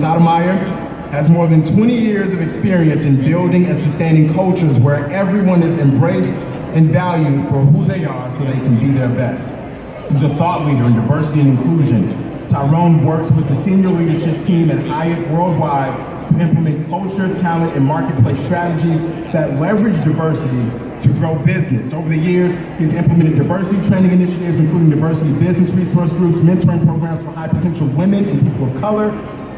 Stoudmire has more than 20 years of experience in building and sustaining cultures where everyone is embraced and valued for who they are so they can be their best. He's a thought leader in diversity and inclusion. Tyronne works with the senior leadership team at Hyatt worldwide to implement culture, talent, and marketplace strategies that leverage diversity to grow business. Over the years, he's implemented diversity training initiatives, including diversity business resource groups, mentoring programs for high potential women and people of color,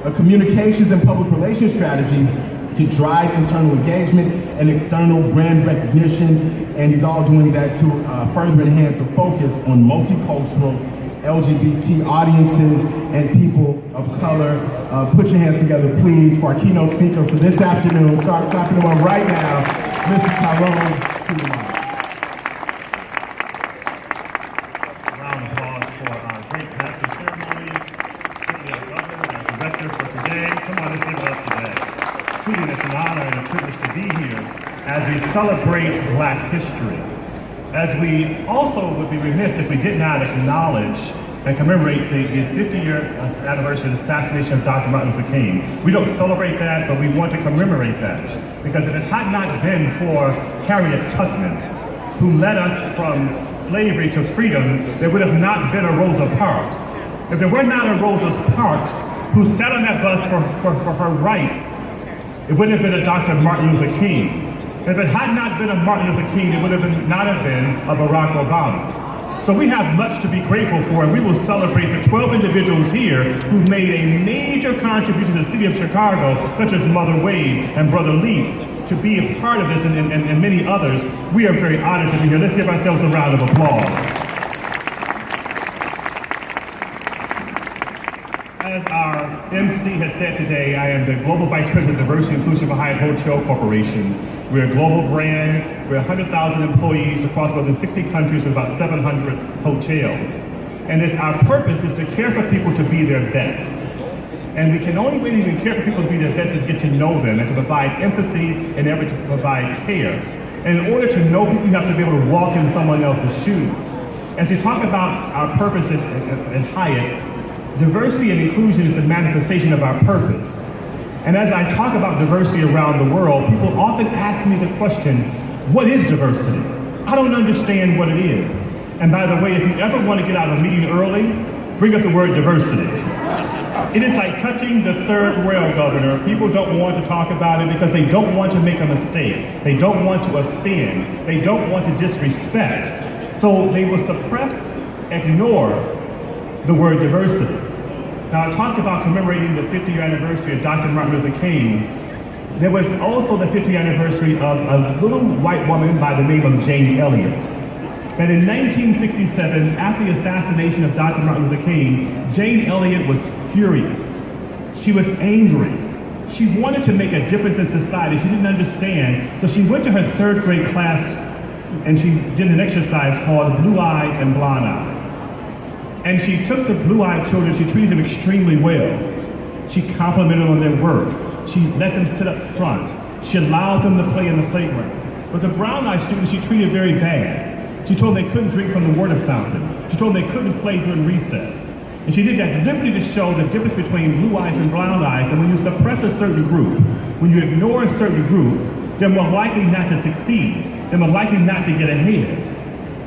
a communications and public relations strategy to drive internal engagement and external brand recognition. And he's all doing that to further enhance a focus on multicultural LGBT audiences and people of color. Put your hands together, please, for our keynote speaker for this afternoon. Start clapping him up right now, Mr. Tyronne Stoudmire. Round of applause for our great master ceremony. Certainly our governor and our director for today. Come on, let's give it up today. Truly, it's an honor and a privilege to be here as we celebrate Black history. As we also would be remiss if we did not acknowledge and commemorate the 50-year anniversary of the assassination of Dr. Martin Luther King. We don't celebrate that, but we want to commemorate that. Because if it had not been for Harriet Tubman, who led us from slavery to freedom, there would have not been a Rosa Parks. If there were not a Rosa Parks who sat on that bus for her rights, it wouldn't have been a Dr. Martin Luther King. If it had not been a Martin Luther King, it would have not have been a Barack Obama. So we have much to be grateful for, and we will celebrate the 12 individuals here who made a major contribution to the city of Chicago, such as Mother Wade and Brother Lee, to be a part of this and many others. We are very honored to be here. Let's give ourselves a round of applause. As our MC has said today, I am the Global Vice President of Diversity and Inclusion for Hyatt Hotel Corporation. We're a global brand. We're 100,000 employees across more than 60 countries with about 700 hotels. And our purpose is to care for people to be their best. And we can only really care for people to be their best is get to know them and to provide empathy and ever to provide care. And in order to know people, you have to be able to walk in someone else's shoes. As we talk about our purpose at Hyatt, diversity and inclusion is the manifestation of our purpose. And as I talk about diversity around the world, people often ask me the question, what is diversity? I don't understand what it is. And by the way, if you ever want to get out of a meeting early, bring up the word diversity. It is like touching the third rail, Governor. People don't want to talk about it because they don't want to make a mistake. They don't want to offend. They don't want to disrespect. So they will suppress, ignore the word diversity. Now, I talked about commemorating the 50th anniversary of Dr. Martin Luther King. There was also the 50th anniversary of a little white woman by the name of Jane Elliott. That in 1967, after the assassination of Dr. Martin Luther King, Jane Elliott was furious. She was angry. She wanted to make a difference in society. She didn't understand. So she went to her third grade class and she did an exercise called Blue Eye and Blonde Eye. And she took the blue-eyed children, she treated them extremely well. She complimented them on their work. She let them sit up front. She allowed them to play in the playground. But the brown-eyed students, she treated very bad. She told them they couldn't drink from the water fountain. She told them they couldn't play during recess. And she did that deliberately to show the difference between blue eyes and brown eyes. And when you suppress a certain group, when you ignore a certain group, they're more likely not to succeed. They're more likely not to get ahead.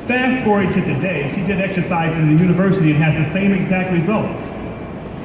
Fast forward to today, she did exercise in the university and has the same exact results.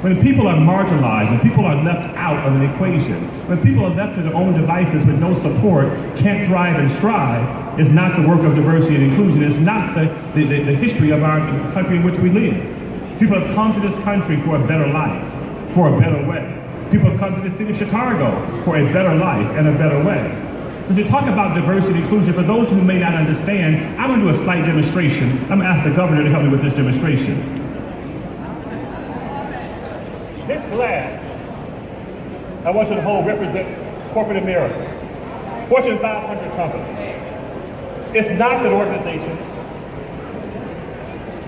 When people are marginalized, when people are left out of an equation, when people are left to their own devices with no support, can't thrive and strive, it's not the work of diversity and inclusion. It's not the history of our country in which we live. People have come to this country for a better life, for a better way. People have come to the city of Chicago for a better life and a better way. So to talk about diversity and inclusion, for those who may not understand, I'm going to do a slight demonstration. I'm going to ask the governor to help me with this demonstration. This glass, I want you to hold, represents corporate America, Fortune 500 companies. It's not that organizations.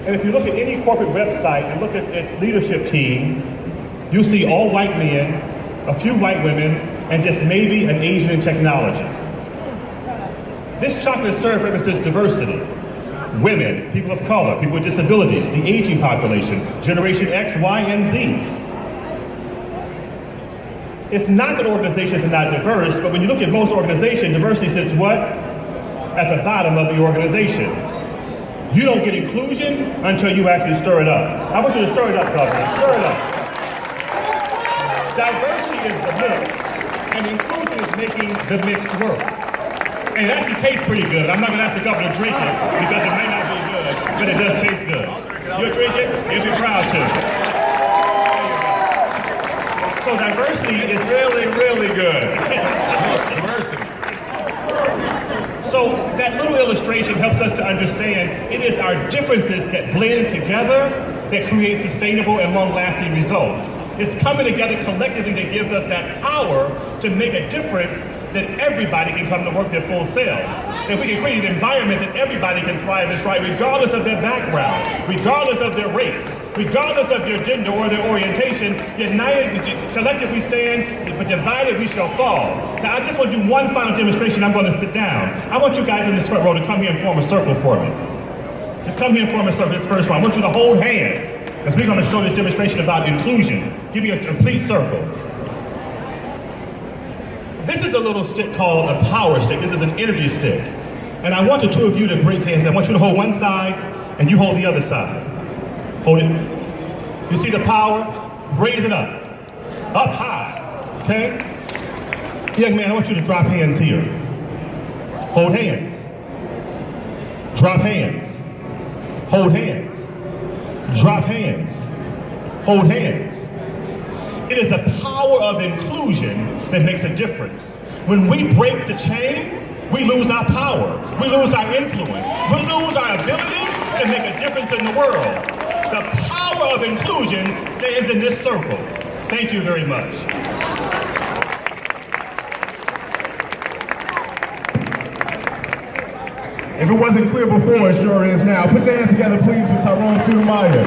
And if you look at any corporate website and look at its leadership team, you'll see all white men, a few white women, and just maybe an Asian in technology. This chocolate syrup represents diversity. Women, people of color, people with disabilities, the aging population, Generation X, Y, and Z. It's not that organizations are not diverse, but when you look at most organizations, diversity sits what? At the bottom of the organization. You don't get inclusion until you actually stir it up. I want you to stir it up, Governor. Stir it up. Diversity is the mix, and inclusion is making the mix work. And it actually tastes pretty good. I'm not going to ask the governor to drink it because it may not be good, but it does taste good. You'll drink it? You'll be proud to. So diversity is really, really good. Diversity. So that little illustration helps us to understand it is our differences that blend together that create sustainable and long-lasting results. It's coming together collectively that gives us that power to make a difference that everybody can come to work their full selves. That we can create an environment that everybody can thrive and thrive regardless of their background, regardless of their race, regardless of their gender or their orientation. United, collectively stand, but divided we shall fall. Now I just want to do one final demonstration. I'm going to sit down. I want you guys in this front row to come here and form a circle for me. Just come here and form a circle, this first one. I want you to hold hands, because we're going to show this demonstration about inclusion. Give me a complete circle. This is a little stick called a power stick. This is an energy stick. And I want the two of you to break hands. I want you to hold one side, and you hold the other side. Hold it. You see the power? Raise it up. Up high. Okay? Young man, I want you to drop hands here. Hold hands. Drop hands. Hold hands. Drop hands. Hold hands. It is the power of inclusion that makes a difference. When we break the chain, we lose our power. We lose our influence. We lose our ability to make a difference in the world. The power of inclusion stands in this circle. Thank you very much. If it wasn't clear before, it sure is now. Put your hands together, please, for Tyronne Stoudmire.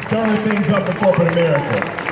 Stirring things up in corporate America.